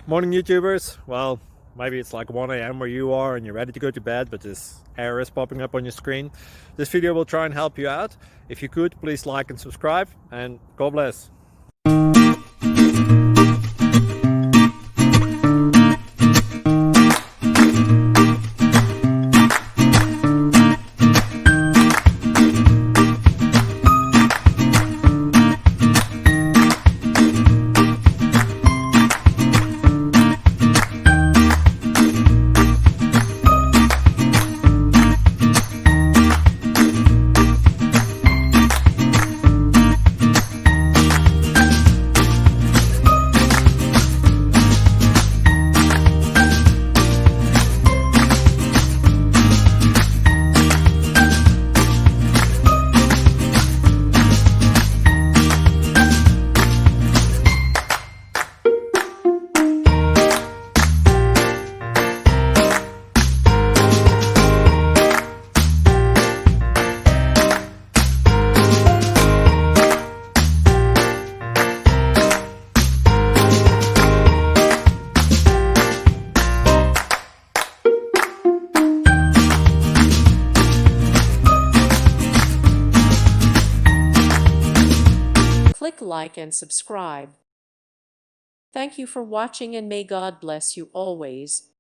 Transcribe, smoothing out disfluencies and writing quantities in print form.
Morning, YouTubers. Well, maybe it's like 1 a.m. where you are and you're ready to go to bed, but this error is popping up on your screen. This video will try and help you out. If you could, please like and subscribe, and God bless. Click like and subscribe. Thank you for watching, and may God bless you always.